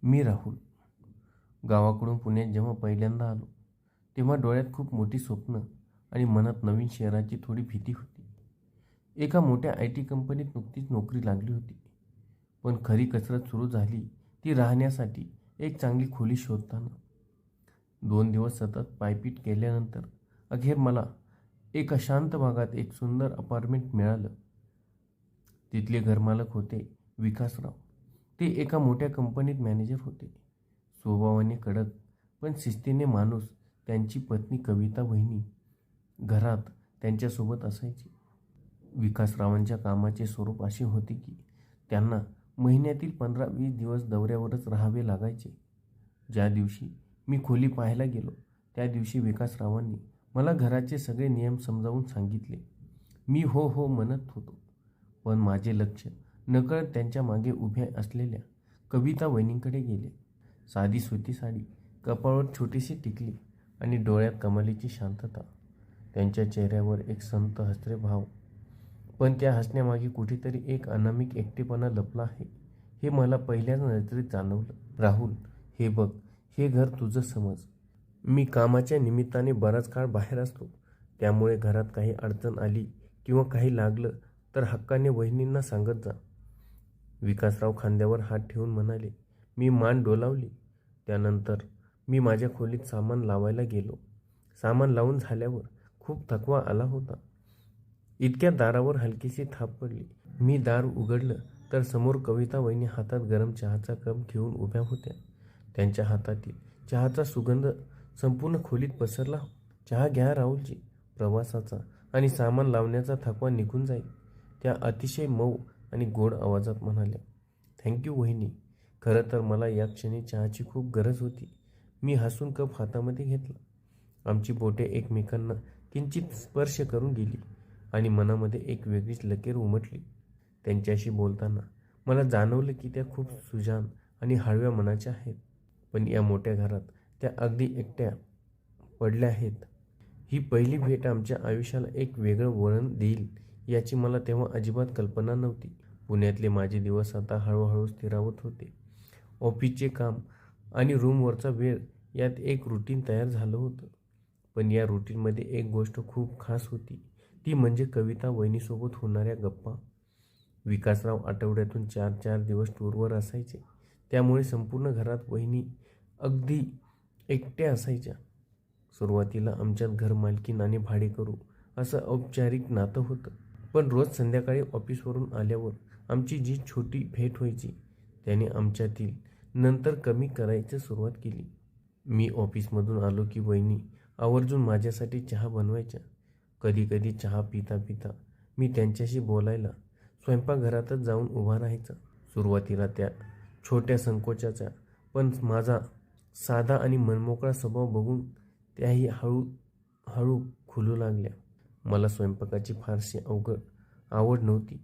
मी राहुल. गावाकडून पुण्यात जेव्हा पहिल्यांदा आलो तेव्हा डोळ्यात खूप मोठी स्वप्न आणि मनात नवीन शहराची थोडी भीती होती. एका मोठ्या IT कंपनीत नुकतीच नोकरी लागली होती. पण खरी कसरत सुरू झाली ती राहण्यासाठी एक चांगली खोली शोधताना. 2 दिवस सतत पायपीट केल्यानंतर अखेर मला एका शांत भागात एक सुंदर अपार्टमेंट मिळालं. तिथले घरमालक होते विकासराव. ते एका मोठ्या कंपनीत मॅनेजर होते. स्वभावाने कडक पण शिस्तीने माणूस. त्यांची पत्नी कविता वहिनी घरात त्यांच्यासोबत असायची. विकासरावांच्या कामाचे स्वरूप असे होते की त्यांना महिन्यातील 15-20 दिवस दौऱ्यावरच राहावे लागायचे. ज्या दिवशी मी खोली पाहायला गेलो त्या दिवशी विकासरावांनी मला घराचे सगळे नियम समजावून सांगितले. मी हो हो म्हणत होतो, पण माझे लक्ष नकळत त्यांच्या मागे उभ्या असलेल्या कविता वहिनींकडे गेले. साधी सुती साडी, कपाळावर छोटीशी टिकली आणि डोळ्यात कमालीची शांतता. त्यांच्या चेहऱ्यावर एक संत हसरे भाव, पण त्या हसण्यामागे कुठेतरी एक अनामिक एकटेपणा लपला आहे हे मला पहिल्याच नजरेत जाणवलं. राहुल, हे बघ, हे घर तुझं समज. मी कामाच्या निमित्ताने बराच काळ बाहेर असतो, त्यामुळे घरात काही अडचण आली किंवा काही लागलं तर हक्काने वहिनींना सांगत जा. विकासराव खांद्यावर हात ठेवून म्हणाले. मी मान डोलावली. त्यानंतर मी माझ्या खोलीत सामान लावायला गेलो. सामान लावून झाल्यावर खूप थकवा आला होता. इतक्या दारावर हलकीशी थाप पडली. मी दार उघडलं तर समोर कविता वहिनी हातात गरम चहाचा कप घेऊन उभ्या होत्या. त्यांच्या हातातील चहाचा सुगंध संपूर्ण खोलीत पसरला. चहा घ्या राहुलजी. प्रवासाचा आणि सामान लावण्याचा थकवा निघून जाईल, त्या अतिशय मऊ आणि गोड आवाजात म्हणाल्या. थँक्यू वहिनी. खरं तर मला या क्षणी चहाची खूप गरज होती. मी हसून कप हातामध्ये घेतला. आमची बोटे एकमेकांना किंचित स्पर्श करून गेली आणि मनामध्ये एक वेगळीच लकीर उमटली. त्यांच्याशी बोलताना मला जाणवलं की त्या खूप सुजाण आणि हळव्या मनाच्या आहेत. पण या मोठ्या घरात त्या अगदी एकट्या पडल्या आहेत. ही पहिली भेट आमच्या आयुष्याला एक वेगळं वळण देईल याची मला तेव्हा अजिबात कल्पना नव्हती. पुण्यातले माझे दिवस आता हळूहळू स्थिरावत होते. ऑफिसचे काम आणि रूमवरचा वेळ यात एक रुटीन तयार झालं होतं. पण या रुटीनमध्ये एक गोष्ट खूप खास होती, ती म्हणजे कविता वहिनीसोबत होणाऱ्या गप्पा. विकासराव आठवड्यातून 4-4 दिवस टूरवर असायचे, त्यामुळे संपूर्ण घरात वहिनी अगदी एकट्या असायच्या. सुरुवातीला आमच्यात घरमालकीण आणि भाडेकरू असं औपचारिक नातं होतं. पण रोज संध्याकाळी ऑफिसवरून आल्यावर आमची जी छोटी भेट व्हायची त्याने आमच्यातील नंतर कमी करायची सुरुवात केली. मी ऑफिसमधून आलो की वहिनी आवर्जून माझ्यासाठी चहा बनवायच्या. कधीकधी चहा पिता पिता मी त्यांच्याशी बोलायला स्वयंपाकघरातच जाऊन उभा राहायचा. सुरुवातीला त्या छोट्या संकोचाच्या, पण माझा साधा आणि मनमोकळा स्वभाव बघून त्याही हळूहळू खुलू लागल्या. मला स्वयंपाकाची फारशी आवड नव्हती,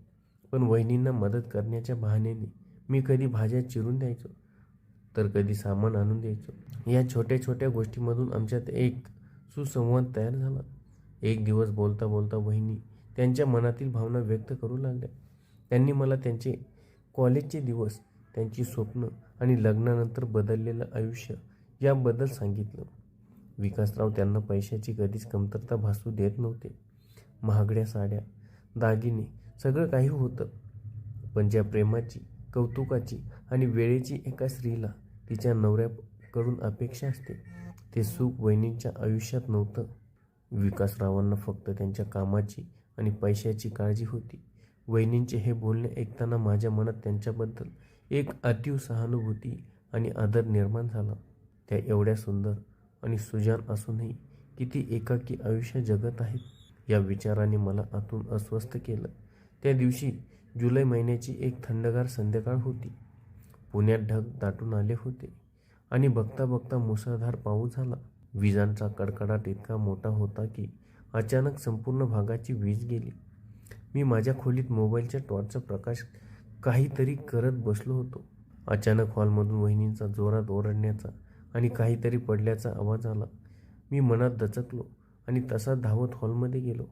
पण वहिनींना मदत करण्याच्या बहाण्याने मी कधी भाज्या चिरून द्यायचो तर कधी सामान आणून द्यायचो. या छोट्या छोट्या गोष्टींमधून आमच्यात एक सुसंवाद तयार झाला. एक दिवस बोलता बोलता वहिनी त्यांच्या मनातील भावना व्यक्त करू लागल्या. त्यांनी मला त्यांचे कॉलेजचे दिवस, त्यांची स्वप्न आणि लग्नानंतर बदललेलं आयुष्य याबद्दल सांगितलं. विकासराव त्यांना पैशाची कधीच कमतरता भासू देत नव्हते. महागड्या साड्या, दागिने, सगळं काही होतं. पण ज्या प्रेमाची, कौतुकाची आणि वेळेची एका स्त्रीला तिच्या नवऱ्याकडून अपेक्षा असते, ते सुख वहिनींच्या आयुष्यात नव्हतं. विकासरावांना फक्त त्यांच्या कामाची आणि पैशाची काळजी होती. वहिनींचे हे बोलणे ऐकताना माझ्या मनात त्यांच्याबद्दल एक अतीव सहानुभूती आणि आदर निर्माण झाला. त्या एवढ्या सुंदर आणि सुजाण असूनही किती एकाकी आयुष्य जगत आहेत या विचाराने मला आतून अस्वस्थ केलं. त्या दिवशी जुलै महिन्याची एक थंडगार संध्याकाळ होती. पुण्यात ढग दाटून आले होते आणि बघता बघता मुसळधार पाऊस झाला. विजांचा कडकडाट इतका मोठा होता की अचानक संपूर्ण भागाची वीज गेली. मी माझ्या खोलीत मोबाईलच्या टॉर्चचा प्रकाश काहीतरी करत बसलो होतो. अचानक हॉलमधून वहिनींचा जोरात ओरडण्याचा आणि काहीतरी पडल्याचा आवाज आला. मी मनात दचकलो आणि तसा धावत हॉलमध्ये गेलो.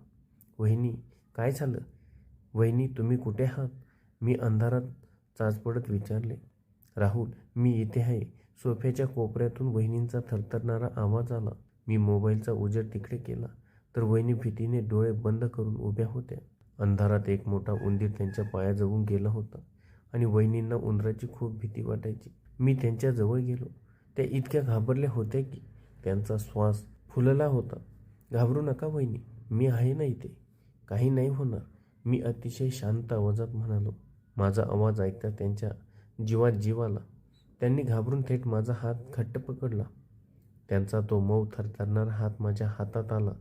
वहिनी, काय झालं? वहिनी, तुम्ही कुठे आहात? मी अंधारात चाचपडत विचारले. राहुल, मी इथे आहे. सोफ्याच्या कोपऱ्यातून वहिनींचा थरथरणारा आवाज आला. मी मोबाईलचा उजेड तिकडे केला तर वहिनी भीतीने डोळे बंद करून उभ्या होत्या. अंधारात एक मोठा उंदीर त्यांच्या पायाजवळून गेला होता आणि वहिनींना उंदराची खूप भीती वाटायची. मी त्यांच्या जवळ गेलो. त्या इतक्या घाबरल्या होत्या की त्यांचा श्वास फुलला होता. घाबरू नका वहिनी, मी आहे ना इथे, काही नाही होणार, मी अतिशय शांत आवाजात म्हणालो. माझा आवाज ऐकता त्यांच्या जीवात जीव आला. त्यांनी घाबरून थेट माझा हात घट्ट पकडला. त्यांचा तो मऊ थरथरणारा हात माझ्या हातात आला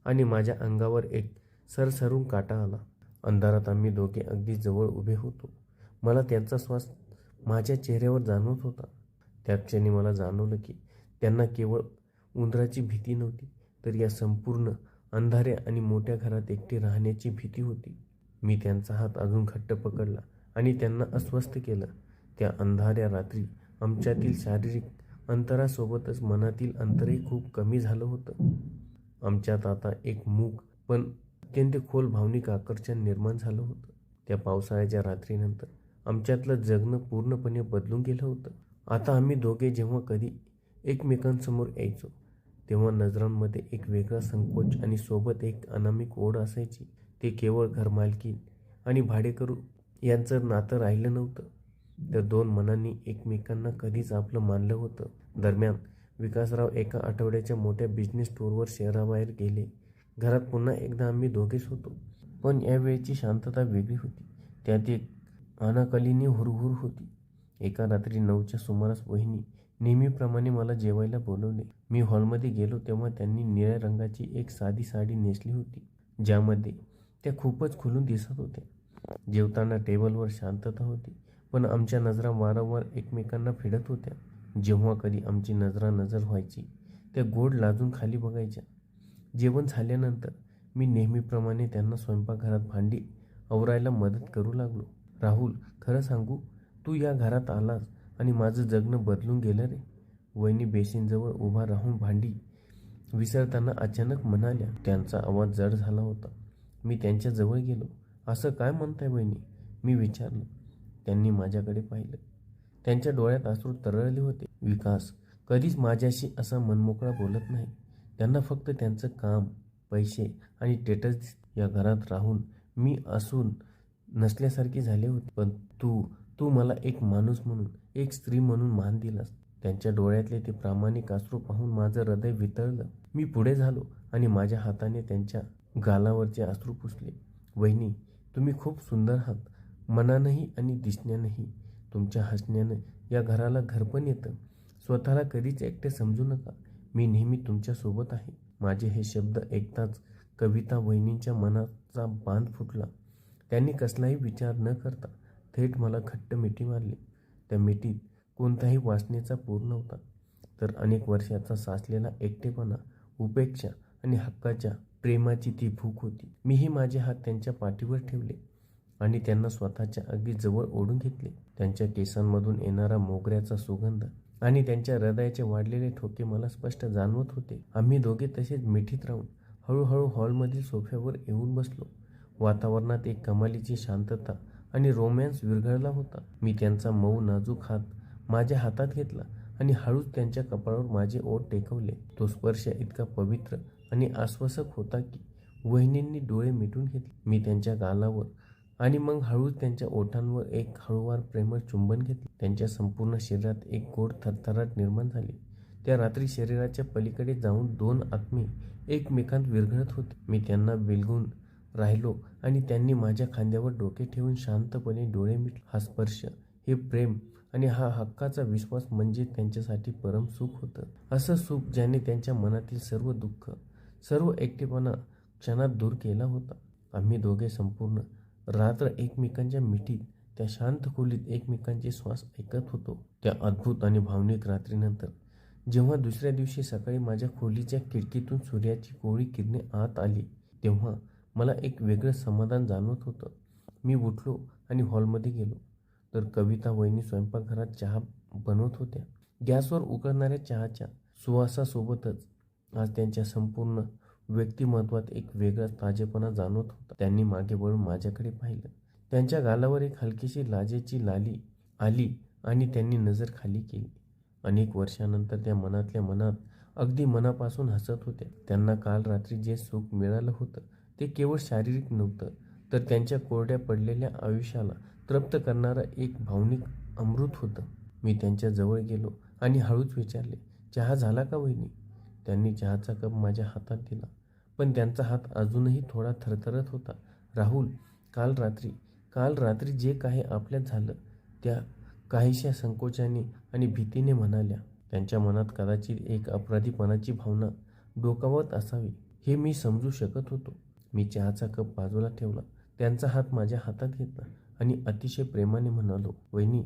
आणि माझ्या अंगावर एक सरसरून काटा आला. अंधारात आम्ही दोघे अगदी जवळ उभे होतो. मला त्यांचा श्वास माझ्या चेहऱ्यावर जाणवत होता. त्या क्षणी मला जाणवलं की त्यांना केवळ उंदराची भीती नव्हती, तर या संपूर्ण अंधाऱ्या आणि मोठ्या घरात एकटे राहण्याची भीती होती. मी त्यांचा हात अजून घट्ट पकडला आणि त्यांना अस्वस्थ केलं. त्या अंधाऱ्या रात्री आमच्यातील शारीरिक अंतरासोबतच मनातील अंतरही खूप कमी झालं होतं. आमच्यात आता एक मूक पण अत्यंत खोल भावनिक आकर्षण निर्माण झालं होतं. त्या पावसाळ्याच्या रात्रीनंतर आमच्यातलं जगणं पूर्णपणे बदलून गेलं होतं. आता आम्ही दोघे जेव्हा कधी एकमेकांसमोर यायचो तेव्हा नजरांमध्ये एक वेगळा संकोच आणि सोबत एक अनामिक ओढ असायची. ते केवळ घरमालकीण आणि भाडेकरू यांचं नातं राहिलं नव्हतं, तर दोन मनांनी एकमेकांना कधीच आपलं मानलं होतं. दरम्यान विकासराव एका आठवड्याच्या मोठ्या बिझनेस टूरवर शहराबाहेर गेले. घरात पुन्हा एकदा आम्ही दोघेच होतो. पण यावेळची शांतता वेगळी होती. त्यात एक अनाकलिनी हुरहुर होती. एका रात्री 9च्या सुमारास वहिनी नेहमीप्रमाणे मला जेवायला बोलवले. मी हॉलमध्ये गेलो तेव्हा त्यांनी निळ्या रंगाची एक साधी साडी नेसली होती, ज्यामध्ये त्या खूपच खुलून दिसत होत्या. जेवताना टेबलवर शांतता होती, पण आमच्या नजरा वारंवार एकमेकांना फिरत होत्या. जेव्हा कधी आमची नजरानजर व्हायची, त्या गोड लाजून खाली बघायच्या. जेवण झाल्यानंतर मी नेहमीप्रमाणे त्यांना स्वयंपाकघरात भांडी आवरायला मदत करू लागलो. राहुल, खरं सांगू, तू या घरात आलास आणि माझं जगणं बदलून गेलं रे. वहिनी बेसिनजवळ उभा राहून भांडी विसरताना अचानक म्हणाल्या. त्यांचा आवाज जड झाला होता. मी त्यांच्या जवळ गेलो. असं काय म्हणताय वहिनी, मी विचारलं. त्यांनी माझ्याकडे पाहिलं. त्यांच्या डोळ्यात अश्रू तरळले होते. विकास कधीच माझ्याशी असा मनमोकळा बोलत नाही. त्यांना फक्त त्यांचं काम, पैसे आणि स्टेटस या घरात राहून मी असून नसल्यासारखी झाले होते. पण तू मला एक माणूस म्हणून, एक स्त्री म्हणून मान दिलास. त्यांच्या डोळ्यातले ते प्रामाणिक अश्रू पाहून माझं हृदय वितळलं. मी पुढे झालो आणि माझ्या हाताने त्यांच्या गालावरचे अश्रू पुसले. वहिनी, तुम्ही खूप सुंदर आहात, मनानंही आणि दिसण्यानंही. तुमच्या हसण्यानं या घराला घरपण येतं. स्वतःला कधीच एकटे समजू नका. मी नेहमी तुमच्यासोबत आहे. माझे हे शब्द ऐकताच कविता वहिनींच्या मनाचा बांध फुटला. त्यांनी कसलाही विचार न करता थेट मला घट्ट मिठी मारली. त्या मिठीत कोणताही वासनेचा पूर नव्हता, तर अनेक वर्षाचा साचलेला एकटेपणा, उपेक्षा आणि हक्काच्या प्रेमाची ती भूक होती. मीही माझे हात त्यांच्या पाठीवर ठेवले आणि त्यांना स्वतःच्या अगदी जवळ ओढून घेतले. त्यांच्या केसांमधून येणारा मोगऱ्याचा सुगंध आणि त्यांच्या हृदयाचे वाढलेले ठोके मला स्पष्ट जाणवत होते. आम्ही दोघे तसेच मिठीत राहून हळूहळू हॉलमधील सोफ्यावर येऊन बसलो. वातावरणात एक कमालीची शांतता आणि रोमॅन्स विरघळला होता. मी त्यांचा मऊ नाजूक हात माझ्या हातात घेतला आणि हळूच त्यांच्या कपाळावर माझे ओठ टेकवले. तो स्पर्श इतका पवित्र आणि आश्वासक होता की वहिनींनी डोळे मिटून घेतले. मी त्यांच्या गालावर आणि मग हळूच त्यांच्या ओठांवर एक हळूवार प्रेमळ चुंबन घेतले. त्यांच्या संपूर्ण शरीरात एक गोड थरथराट निर्माण झाली. त्या रात्री शरीराच्या पलीकडे जाऊन दोन आत्मे एकमेकांत विरघळत होते. मी त्यांना बिलगून राहिलो आणि त्यांनी माझ्या खांद्यावर डोके ठेवून शांतपणे डोळे मिटले. हा स्पर्श, हे प्रेम आणि हा हक्काचा विश्वास म्हणजे त्यांच्यासाठी परम सुख होतं. असं सुख ज्याने त्यांच्या मनातील सर्व दुःख, सर्व एकटेपणा क्षणात दूर केला होता. आम्ही दोघे संपूर्ण रात्र एकमेकांच्या मिठीत, त्या शांत खोलीत एकमेकांचे श्वास ऐकत होतो. त्या अद्भुत आणि भावनिक रात्रीनंतर जेव्हा दुसऱ्या दिवशी सकाळी माझ्या खोलीच्या खिडकीतून सूर्याची कोवळी किरणे आत आली, तेव्हा मला एक वेगळं समाधान जाणवत होतं. मी उठलो आणि हॉलमध्ये गेलो तर कविता वहिनी स्वयंपाकघरात चहा बनवत होत्या. गॅसवर उकळणाऱ्या चहाच्या सुवासासोबतच आज त्यांच्या संपूर्ण व्यक्तिमत्वात एक वेगळा ताजेपणा जाणवत होता. त्यांनी मागे वळून माझ्याकडे पाहिलं. त्यांच्या गालावर एक हलकीशी लाजेची लाली आली आणि त्यांनी नजर खाली केली. अनेक वर्षानंतर त्या मनातल्या मनात अगदी मनापासून हसत होत्या. त्यांना काल रात्री जे सुख मिळालं होतं ते केवळ शारीरिक नव्हतं, तर त्यांच्या कोरड्या पडलेल्या आयुष्याला तृप्त करणारं एक भावनिक अमृत होतं. मी त्यांच्या जवळ गेलो आणि हळूच विचारले, चहा झाला का वहिनी? त्यांनी चहाचा कप माझ्या हातात दिला, पण त्यांचा हात अजूनही थोडा थरथरत होता. राहुल, काल रात्री जे काही आपल्यात झालं, त्या काहीशा संकोचाने आणि भीतीने म्हणाल्या. त्यांच्या मनात कदाचित एक अपराधीपणाची भावना डोकावत असावी, हे मी समजू शकत होतो. मी चहाचा कप बाजूला ठेवला, त्यांचा हात माझ्या हातात घेतला आणि अतिशय प्रेमाने म्हणालो, वहिनी,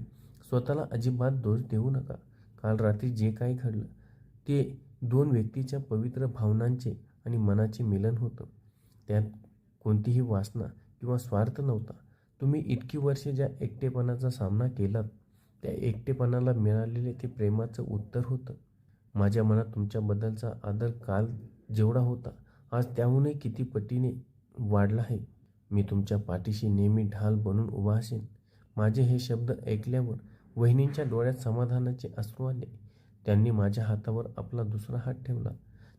स्वतःला अजिबात दोष देऊ नका. काल रात्री जे काही घडलं ते दोन व्यक्तीच्या पवित्र भावनांचे आणि मनाचे मिलन होतं. त्यात कोणतीही वासना किंवा स्वार्थ नव्हता. तुम्ही इतकी वर्षे ज्या एकटेपणाचा सामना केलात, त्या एकटेपणाला मिळालेले ते प्रेमाचं उत्तर होतं. माझ्या मनात तुमच्याबद्दलचा आदर काल जेवढा होता, आज त्याहूनही किती पटीने वाढला आहे. मी तुमच्या पाठीशी नेहमी ढाल बनून उभा असेन. माझे हे शब्द ऐकल्यावर वहिनींच्या डोळ्यात समाधानाचे अश्रू आले. त्यांनी माझ्या हातावर आपला दुसरा हात ठेवला.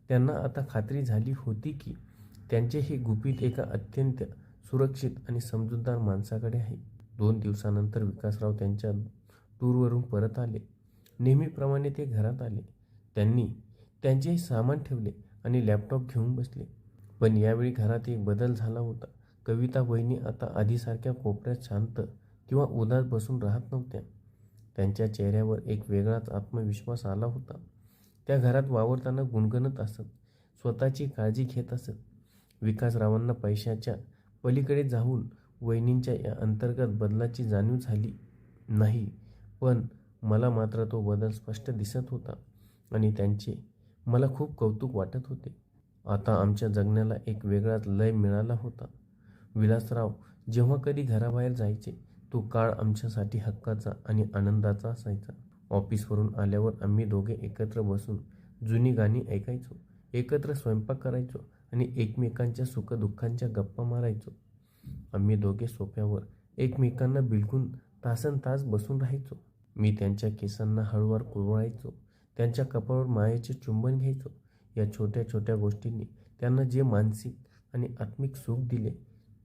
त्यांना आता खात्री झाली होती की त्यांचे हे गुपित एका अत्यंत सुरक्षित आणि समजूतदार माणसाकडे आहे. 2 दिवसानंतर विकासराव त्यांच्या टूरवरून परत आले. नेहमीप्रमाणे ते घरात आले. त्यांनी त्यांचे सामान ठेवले आणि लॅपटॉप घेऊन बसले. पण यावेळी घरात एक बदल झाला होता. कविता वहिनी आता आधीसारख्या कोपऱ्यात शांत किंवा उदास बसून राहत नव्हत्या. त्यांच्या चेहऱ्यावर एक वेगळाच आत्मविश्वास आला होता. त्या घरात वावरताना गुणगुणत असत, स्वतःची काळजी घेत असत. विकासरावांना पैशाच्या पलीकडे जाऊन वहिनींच्या या अंतर्गत बदलाची जाणीव झाली नाही, पण मला मात्र तो बदल स्पष्ट दिसत होता आणि त्यांचे मला खूप कौतुक वाटत होते. आता आमच्या जगण्याला एक वेगळाच लय मिळाला होता. विलासराव जेव्हा कधी घराबाहेर जायचे, तो काळ आमच्यासाठी हक्काचा आणि आनंदाचा असायचा. ऑफिसवरून आल्यावर आम्ही दोघे एकत्र बसून जुनी गाणी ऐकायचो, एकत्र स्वयंपाक करायचो आणि एकमेकांच्या सुखदुःखांच्या गप्पा मारायचो. आम्ही दोघे सोफ्यावर एकमेकांना बिलगून तासनतास बसून राहायचो. मी त्यांच्या केसांना हळूवार कुरवाळायचो, त्यांच्या कपाळावर मायेचे चुंबन घ्यायचो. या छोट्या छोट्या गोष्टींनी त्यांना जे मानसिक आणि आत्मिक सुख दिले,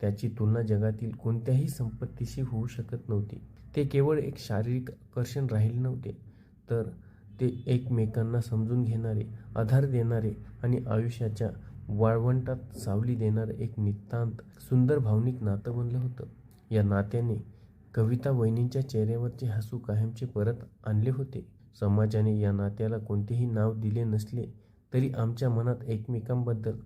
त्याची तुलना जगातील कोणत्याही संपत्तीशी होऊ शकत नव्हती. ते केवळ एक शारीरिक आकर्षण राहिले नव्हते, तर ते एकमेकांना समजून घेणारे, आधार देणारे आणि आयुष्याच्या वाळवंटात सावली देणारं एक नितांत सुंदर भावनिक नातं बनलं होतं. या नात्याने कविता वहिनींच्या चेहऱ्यावरचे हसू कायमचे परत आणले होते. समाजाने या नात्याला कोणतेही नाव दिले नसले तरी आमच्या मनात एकमेकांबद्दल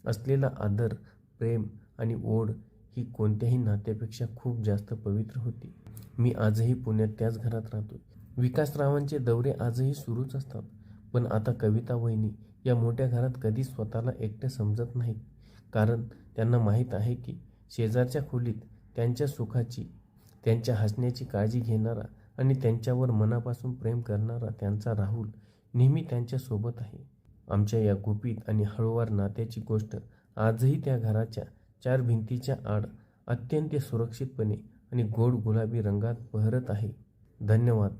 असलेला आदर, प्रेम आणि ओढ ही कोणत्याही नात्यापेक्षा खूप जास्त पवित्र होती. मी आजही पुण्यात त्याच घरात राहतो. विकासरावांचे दौरे आजही सुरूच असतात, पण आता कविता वहिनी या मोठ्या घरात कधीच स्वतःला एकटं समजत नाहीत, कारण त्यांना माहीत आहे की शेजारच्या खोलीत त्यांच्या सुखाची, त्यांच्या हसण्याची काळजी घेणारा आणि त्यांच्यावर मनापासून प्रेम करणारा त्यांचा राहुल नेहमी त्यांच्यासोबत आहे. आमच्या या गुपित आणि हळूवार नात्याची गोष्ट आजही त्या घराच्या 4 भिंतीच्या आड अत्यंत सुरक्षितपणे आणि गोड गुलाबी रंगात बहरत आहे. धन्यवाद.